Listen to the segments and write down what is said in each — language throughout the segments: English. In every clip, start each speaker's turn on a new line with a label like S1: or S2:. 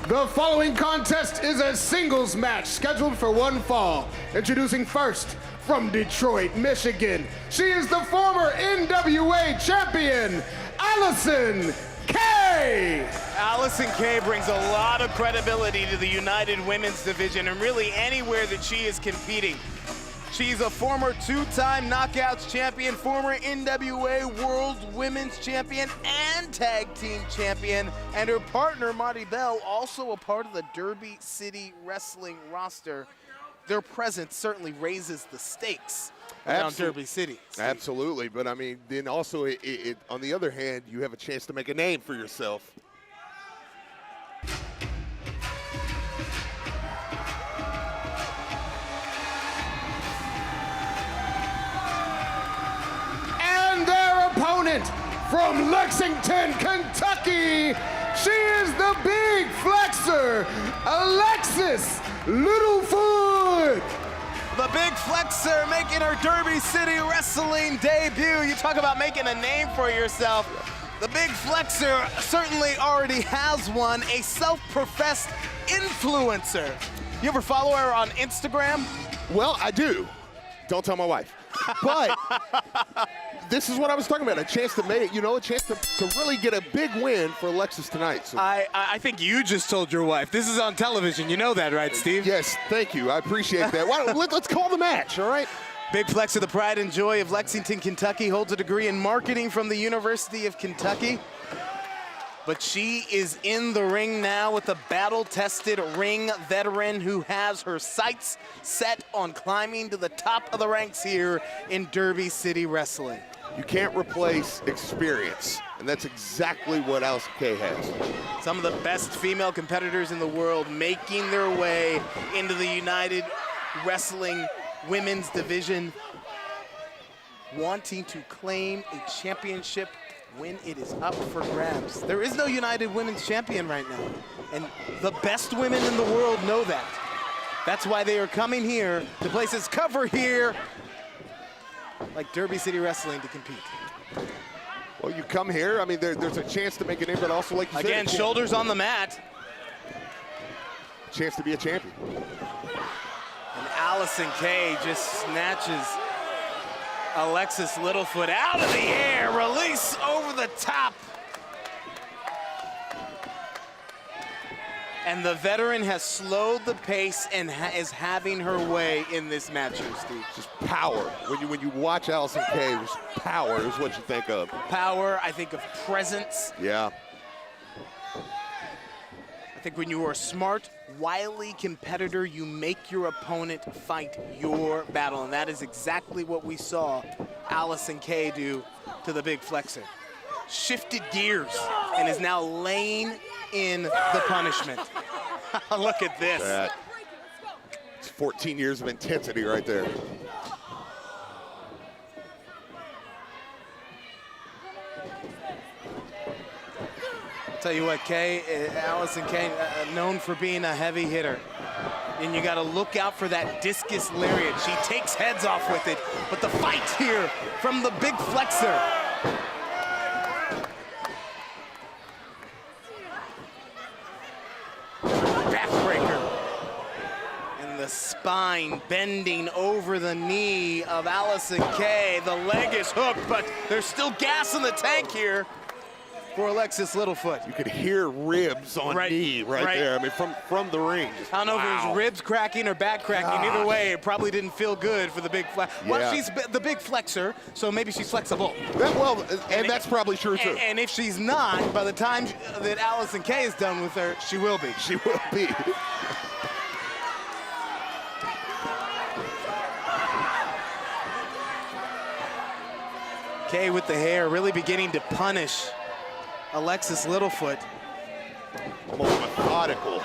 S1: The following contest is a singles match scheduled for one fall. Introducing first, from Detroit, Michigan, she is the former NWA champion, Allyson K.
S2: Allyson K brings a lot of credibility to the United Women's Division and really anywhere that she is competing. She's a former two-time Knockouts champion, former NWA World Women's Champion and Tag Team Champion, and her partner, Marty Bell, also a part of the Derby City Wrestling roster. Their presence certainly raises the stakes around Derby City.
S3: Absolutely, but I mean, then also, on the other hand, you have a chance to make a name for yourself.
S1: Opponent from Lexington, Kentucky, she is the big flexer, Alexis Littlefoot.
S2: The big flexer making her Derby City Wrestling debut. You talk about making a name for yourself. The big flexer certainly already has one, a self-professed influencer. You ever follow her on Instagram?
S3: Well, I do. Don't tell my wife. But this is what I was talking about, a chance to make, a chance to really get a big win for Alexis tonight. So.
S2: I think you just told your wife. This is on television. You know that, right, Steve?
S3: Yes, thank you. I appreciate that. Let's call the match, all right?
S2: Big flexer, the pride and joy of Lexington, Kentucky, holds a degree in marketing from the University of Kentucky. But she is in the ring now with a battle-tested ring veteran who has her sights set on climbing to the top of the ranks here in Derby City Wrestling.
S3: You can't replace experience, and that's exactly what Allyson K has.
S2: Some of the best female competitors in the world making their way into the United Wrestling Women's Division, wanting to claim a championship when it is up for grabs. There is no United Women's Champion right now, and the best women in the world know that. That's why they are coming here to places cover here like Derby City Wrestling to compete.
S3: Well, you come here, I mean, there's a chance to make a name, but also, like you said,
S2: again, shoulders on the mat.
S3: Chance to be a champion.
S2: And Allyson K just snatches Alexis Littlefoot out of the air, release over the top. And the veteran has slowed the pace and is having her way in this match here, Steve.
S3: Just power. When you watch Allyson K, just power is what you think of.
S2: Power, I think of presence.
S3: Yeah.
S2: I think when you are a smart, wily competitor, you make your opponent fight your battle, and that is exactly what we saw Allyson K do to the big flexor. Shifted gears and is now laying in the punishment. Look at this.
S3: It's 14 years of intensity right there.
S2: Tell you what, Allyson K, known for being a heavy hitter. And you gotta look out for that discus lariat. She takes heads off with it, but the fight here from the big flexor. Backbreaker. And the spine bending over the knee of Allyson K. The leg is hooked, but there's still gas in the tank here for Alexis Littlefoot.
S3: You could hear ribs on knee right there. I mean, from the ring.
S2: I don't know if it was ribs cracking or back cracking. Either way, it probably didn't feel good for the big flex.
S3: Yeah.
S2: Well, she's the big flexor, so maybe she's flexible.
S3: And that's probably true, too.
S2: And if she's not, by the time that Allyson K is done with her, she will be.
S3: She will be.
S2: K with the hair really beginning to punish Alexis Littlefoot.
S3: Almost methodical.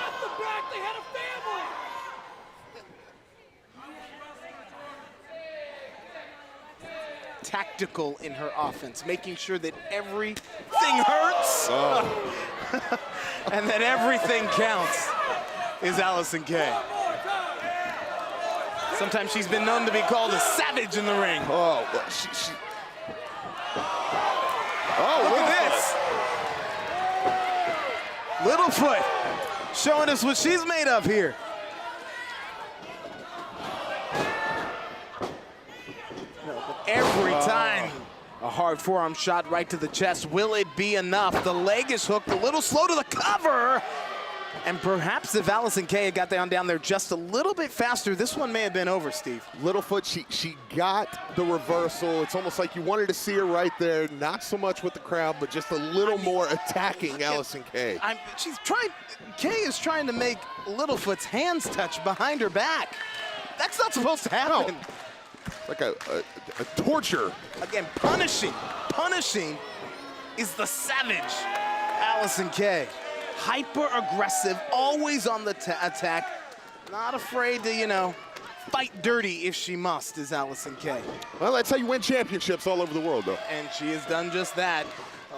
S2: Tactical in her offense, making sure that everything hurts and that everything counts is Allyson K. Sometimes she's been known to be called a savage in the ring.
S3: Oh,
S2: look at this. Littlefoot showing us what she's made of here. Every time. A hard forearm shot right to the chest. Will it be enough? The leg is hooked, a little slow to the cover. And perhaps if Allyson Kay had got down there just a little bit faster, this one may have been over, Steve.
S3: Littlefoot, she got the reversal. It's almost like you wanted to see her right there. Not so much with the crowd, but just a little more attacking Allyson Kay.
S2: Kay is trying to make Littlefoot's hands touch behind her back. That's not supposed to happen.
S3: No. Like a torture.
S2: Again, punishing is the savage Allyson Kay. Hyper-aggressive, always on the attack. Not afraid to, you know, fight dirty if she must, is Allyson Kay.
S3: Well, that's how you win championships all over the world, though.
S2: And she has done just that.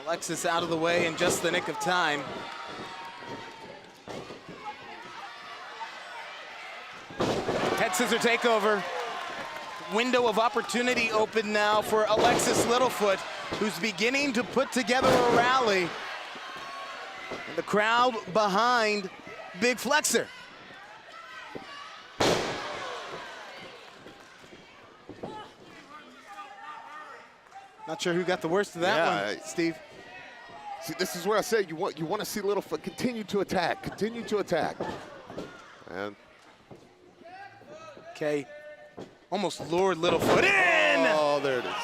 S2: Alexis out of the way in just the nick of time. Head scissor takeover. Window of opportunity open now for Alexis Littlefoot, who's beginning to put together a rally. And the crowd behind Big Flexer. Not sure who got the worst of that one, Steve.
S3: See, this is where I said you want to see Littlefoot continue to attack. And
S2: Okay. Almost lured Littlefoot in.
S3: Oh, there it is.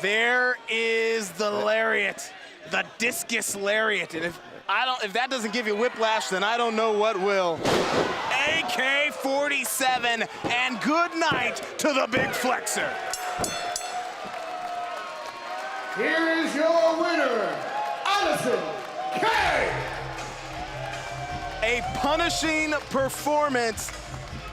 S2: There is the lariat, the discus lariat. And if that doesn't give you whiplash, then I don't know what will. AK-47, and good night to the Big Flexer.
S1: Here is your winner, Allyson Kay.
S2: A punishing performance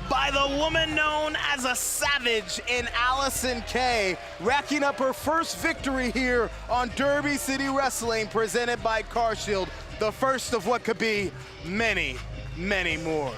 S2: by the woman known as a savage in Allyson Kay, racking up her first victory here on Derby City Wrestling, presented by CarShield, the first of what could be many, many more.